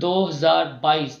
2022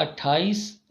28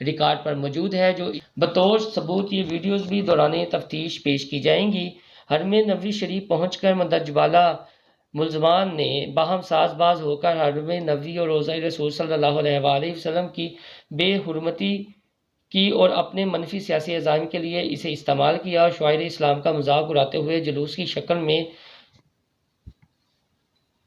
record پر موجود ہے، جو بطور ثبوت یہ ویڈیوز بھی دوران تفتیش پیش کی جائیں گی۔ حرم نبوی شریف پہنچ کر مندرجہ بالا ملزمان نے باہم ساز باز ہو کر حرم نبوی اور روضہ رسول صلی اللہ علیہ وآلہ وسلم کی بے حرمتی کی اور اپنے منفی سیاسی عزائم کے لیے اسے استعمال کیا، اور شعائر اسلام کا مذاق اڑاتے ہوئے جلوس کی شکل میں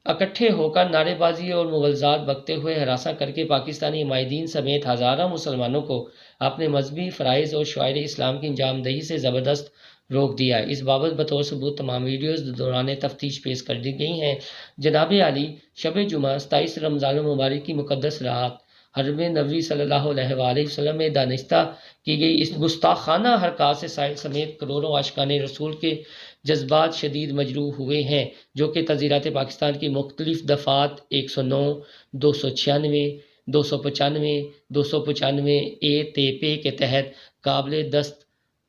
اکٹھے ہو کر نعرے بازی اور مغالطات بکتے ہوئے ہراساں کر کے پاکستانی عمائدین سمیت ہزاروں مسلمانوں کو اپنے مذہبی فرائض اور شعائر اسلام کی انجام دہی سے زبردست روک دیا۔ اس بابت بطور ثبوت تمام ویڈیوز دوران تفتیش پیش کر دی گئی ہیں۔ جناب عالی شب جمعہ 27 رمضان المبارک کی مقدس رات حرم نبوی صلی اللہ علیہ وآلہ وسلم میں دانستہ کی گئی اس گستاخانہ حرکات سے سائل سمیت کروڑوں عاشقان رسول کے جذبات شدید مجروح ہوئے ہیں، جو کہ تعزیرات پاکستان کی مختلف دفعات 109، 296، 295، 295 تے کے تحت قابل دست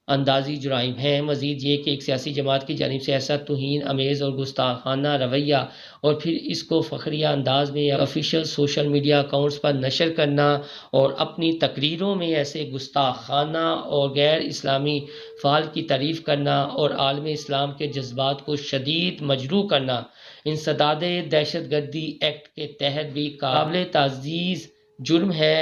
اندازی جرائم ہیں۔ مزید یہ کہ ایک سیاسی جماعت کی جانب سے ایسا توہین آمیز اور گستاخانہ رویہ اور پھر اس کو فخریہ انداز میں آفیشیل سوشل میڈیا اکاؤنٹس پر نشر کرنا اور اپنی تقریروں میں ایسے گستاخانہ اور غیر اسلامی فعال کی تعریف کرنا اور عالم اسلام کے جذبات کو شدید مجروح کرنا انسداد دہشت گردی ایکٹ کے تحت بھی قابل تعزیز جرم ہے،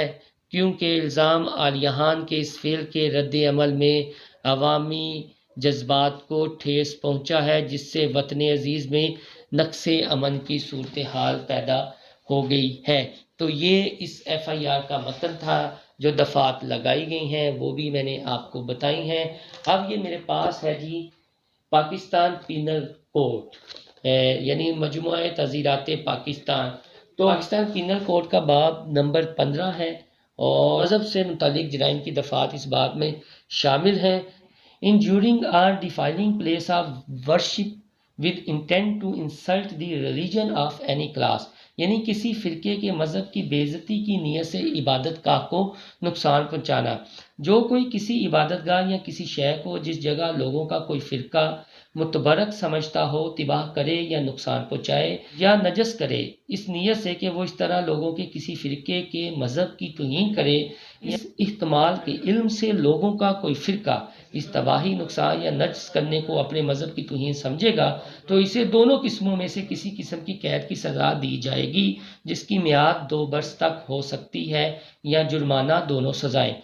کیونکہ الزام عالیہان کے اس فعل کے رد عمل میں عوامی جذبات کو ٹھیس پہنچا ہے، جس سے وطن عزیز میں نقص امن کی صورتحال پیدا ہو گئی ہے۔ تو یہ اس ایف آئی آر کا متن تھا، جو دفعات لگائی گئی ہیں وہ بھی میں نے آپ کو بتائی ہیں۔ اب یہ میرے پاس ہے جی پاکستان پینل کوڈ، یعنی مجموعہ تعزیرات پاکستان۔ تو پاکستان پینل کوڈ کا باب نمبر 15 ہے اور مذہب سے متعلق جرائم کی دفعات اس باب میں شامل ہیں۔ Injuring or defiling place of worship with intent to insult the religion of any class، یعنی کسی فرقے کے مذہب کی بے عزتی کی نیت سے عبادت گاہ کو نقصان پہنچانا۔ جو کوئی کسی عبادت گاہ یا کسی شے کو جس جگہ لوگوں کا کوئی فرقہ متبرک سمجھتا ہو تباہ کرے یا نقصان پہنچائے یا نجس کرے، اس نیت سے کہ وہ اس طرح لوگوں کے کسی فرقے کے مذہب کی توہین کرے، اس احتمال کے علم سے لوگوں کا کوئی فرقہ اس تباہی، نقصان یا نجس کرنے کو اپنے مذہب کی توہین سمجھے گا، تو اسے دونوں قسموں میں سے کسی قسم کی قید کی سزا دی جائے گی، جس کی میعاد 2 برس تک ہو سکتی ہے، یا جرمانہ، دونوں سزائیں۔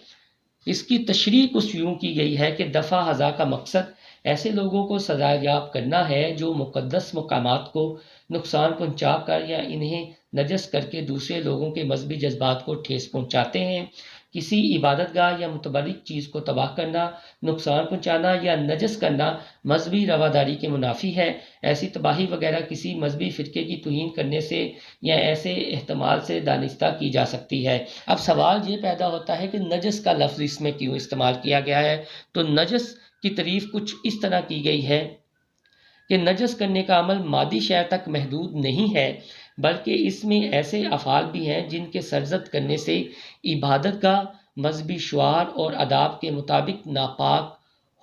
اس کی تشریح کچھ یوں کی گئی ہے کہ دفع ہزا کا مقصد ایسے لوگوں کو سزا یاب کرنا ہے جو مقدس مقامات کو نقصان پہنچا کر یا انہیں نجس کر کے دوسرے لوگوں کے مذہبی جذبات کو ٹھیس پہنچاتے ہیں۔ کسی عبادت گاہ یا متبرک چیز کو تباہ کرنا، نقصان پہنچانا یا نجس کرنا مذہبی رواداری کے منافی ہے۔ ایسی تباہی وغیرہ کسی مذہبی فرقے کی توہین کرنے سے یا ایسے احتمال سے دانستہ کی جا سکتی ہے۔ اب سوال یہ پیدا ہوتا ہے کہ نجس کا لفظ اس میں کیوں استعمال کیا گیا ہے؟ تو نجس کی تعریف کچھ اس طرح کی گئی ہے کہ نجس کرنے کا عمل مادی شے تک محدود نہیں ہے، بلکہ اس میں ایسے افعال بھی ہیں جن کے سرزد کرنے سے عبادت گاہ مذہبی شعار اور آداب کے مطابق ناپاک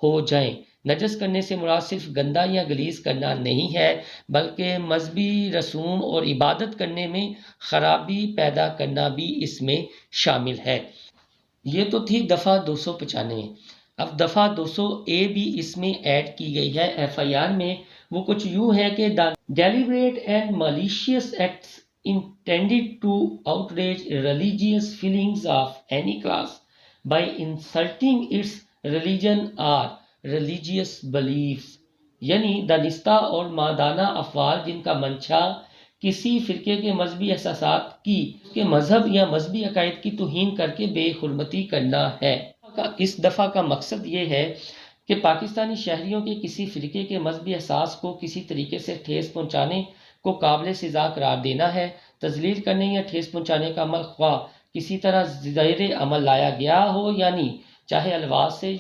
ہو جائیں۔ نجس کرنے سے مراد صرف گندا یا غلیظ کرنا نہیں ہے، بلکہ مذہبی رسوم اور عبادت کرنے میں خرابی پیدا کرنا بھی اس میں شامل ہے۔ یہ تو تھی دفعہ 295۔ اب دفعہ 200A بھی اس میں ایڈ کی گئی ہے ایف آئی آر میں۔ وہ کچھ یوں ہے کہ deliberate and malicious acts intended to outrage religious feelings of any class by insulting its religion or religious beliefs، یعنی دانستہ اور مادانہ افعال جن کا منشا کسی فرقے کے مذہبی احساسات کی، اس کے مذہب یا مذہبی عقائد کی توہین کر کے بے حرمتی کرنا ہے۔ اس دفعہ کا مقصد یہ ہے کہ پاکستانی شہریوں کے کسی فرقے کے مذہبی احساس کو کسی طریقے سے ٹھیس پہنچانے کو قابل سزا قرار دینا ہے۔ تذلیل کرنے یا ٹھیس پہنچانے کا عمل خواہ کسی طرح زیر عمل لایا گیا ہو یا نہیں، چاہے الفاظ سے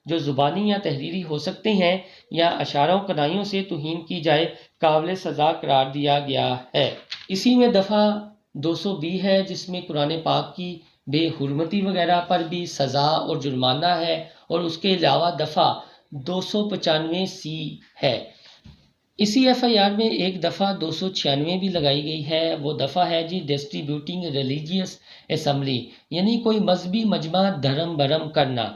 جو زبانی یا تحریری ہو سکتے ہیں یا اشاروں کنائیوں سے توہین کی جائے، قابل سزا قرار دیا گیا ہے۔ اسی میں دفعہ 200B ہے، جس میں قرآن پاک کی بے حرمتی وغیرہ پر بھی سزا اور جرمانہ ہے، اور اس کے علاوہ دفعہ 295C ہے۔ اسی ایف آئی آر میں ایک دفعہ 296 بھی لگائی گئی ہے، وہ دفعہ ہے جی ڈسٹریبیوٹنگ ریلیجیس اسمبلی، یعنی کوئی مذہبی مجمع دھرم برم کرنا۔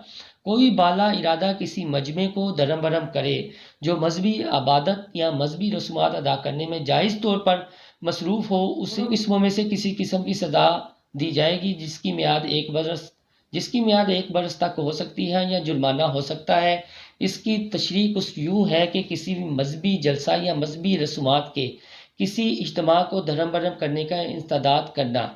کوئی بالا ارادہ کسی مجمع کو دھرم برم کرے جو مذہبی عبادت یا مذہبی رسومات ادا کرنے میں جائز طور پر مصروف ہو، اسے اسموں میں سے کسی قسم کی سزا دی جائے گی جس کی میعاد 1 برس تک ہو سکتی ہے یا جرمانہ ہو سکتا ہے۔ اس کی تشریح کچھ یوں ہے کہ کسی بھی مذہبی جلسہ یا مذہبی رسومات کے کسی اجتماع کو دھرم برم کرنے کا انسداد کرنا۔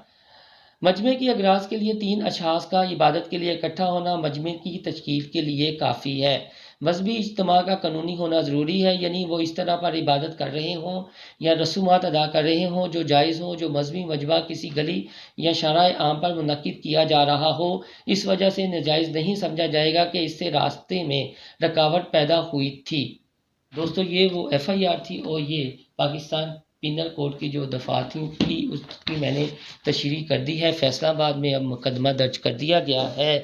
مجمع کی اغراض کے لیے 3 اشخاص کا عبادت کے لیے اکٹھا ہونا مجمع کی تشکیل کے لیے کافی ہے۔ مذہبی اجتماع کا قانونی ہونا ضروری ہے، یعنی وہ اس طرح پر عبادت کر رہے ہوں یا رسومات ادا کر رہے ہوں جو جائز ہوں۔ جو مذہبی مجمع کسی گلی یا شارع عام پر منعقد کیا جا رہا ہو، اس وجہ سے ناجائز نہیں سمجھا جائے گا کہ اس سے راستے میں رکاوٹ پیدا ہوئی تھی۔ دوستو یہ وہ ایف آئی آر تھی اور یہ پاکستان پینل کوڈ کی جو دفعات تھی اس کی میں نے تشریح کر دی ہے۔ فیصلہ آباد میں اب مقدمہ درج کر دیا گیا ہے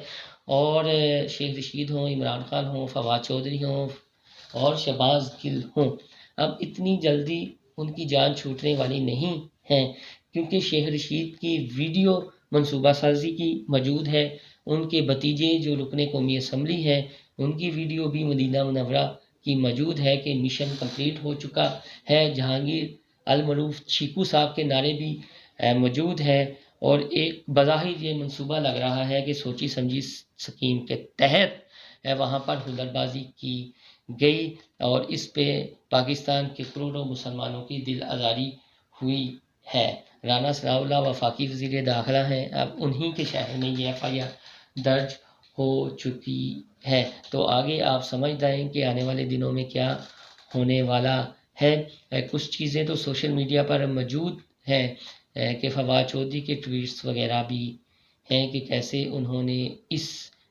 اور شیخ رشید ہوں، عمران خان ہوں، فواد چودھری ہوں اور شہباز گل ہوں، اب اتنی جلدی ان کی جان چھوٹنے والی نہیں ہے، کیونکہ شیخ رشید کی ویڈیو منصوبہ سازی کی موجود ہے۔ ان کے بھتیجے جو رکن قومی اسمبلی ہے ان کی ویڈیو بھی مدینہ منورہ کی موجود ہے کہ مشن کمپلیٹ ہو چکا ہے۔ جہانگیر المعروف چیکو صاحب کے نعرے بھی موجود ہیں اور ایک بظاہر یہ منصوبہ لگ رہا ہے کہ سوچی سمجھی اسکیم کے تحت وہاں پر ہنر بازی کی گئی اور اس پہ پاکستان کے کروڑوں مسلمانوں کی دل آزاری ہوئی ہے۔ رانا ثناء اللہ وفاقی وزیر داخلہ ہیں، اب انہی کے شہر میں یہ ایف آئی آر درج ہو چکی ہے، تو آگے آپ سمجھ جائیں کہ آنے والے دنوں میں کیا ہونے والا ہے۔ کچھ چیزیں تو سوشل میڈیا پر موجود ہیں کہ فواد چودھری کے ٹویٹس وغیرہ بھی ہیں کہ کیسے انہوں نے اس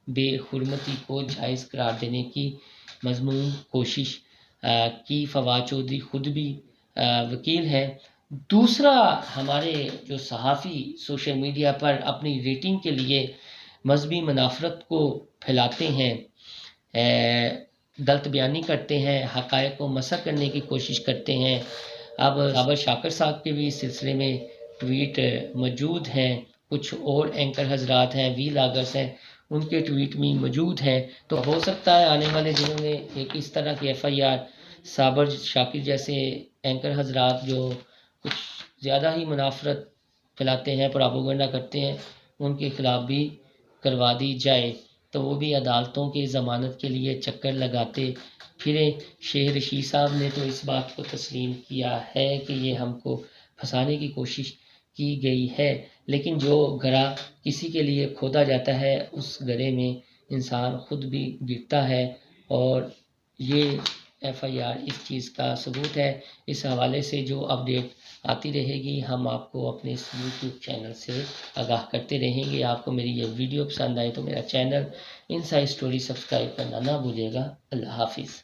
بے حرمتی کو جائز قرار دینے کی مضمون کوشش کی۔ فواد چودھری خود بھی وکیل ہیں۔ دوسرا، ہمارے جو صحافی سوشل میڈیا پر اپنی ریٹنگ کے لیے مذہبی منافرت کو پھیلاتے ہیں، غلط بیانی کرتے ہیں، حقائق کو مسخ کرنے کی کوشش کرتے ہیں۔ اب صابر شاکر صاحب کے بھی اس سلسلے میں ٹویٹ موجود ہیں، کچھ اور اینکر حضرات ہیں، وی لاگرز ہیں، ان کے ٹویٹ بھی موجود ہیں۔ تو ہو سکتا ہے آنے والے دنوں میں ایک اس طرح کی ایف آئی آر صابر شاکر جیسے اینکر حضرات جو کچھ زیادہ ہی منافرت پھیلاتے ہیں، پراپیگنڈا کرتے ہیں، ان کے خلاف بھی کروا دی جائے تو وہ بھی عدالتوں کے ضمانت کے لیے چکر لگاتے پھریں۔ شیخ رشید صاحب نے تو اس بات کو تسلیم کیا ہے کہ یہ ہم کو پھنسانے کی کوشش کی گئی ہے، لیکن جو گڑھا کسی کے لیے کھودا جاتا ہے اس گڑھے میں انسان خود بھی گرتا ہے، اور یہ ایف آئی آر اس چیز کا ثبوت ہے۔ اس حوالے سے جو اپڈیٹ آتی رہے گی ہم آپ کو اپنے اس یوٹیوب چینل سے آگاہ کرتے رہیں گے۔ آپ کو میری یہ ویڈیو پسند آئے تو میرا چینل انسائیڈ اسٹوری سبسکرائب کرنا نہ بھولیے گا۔ اللہ حافظ۔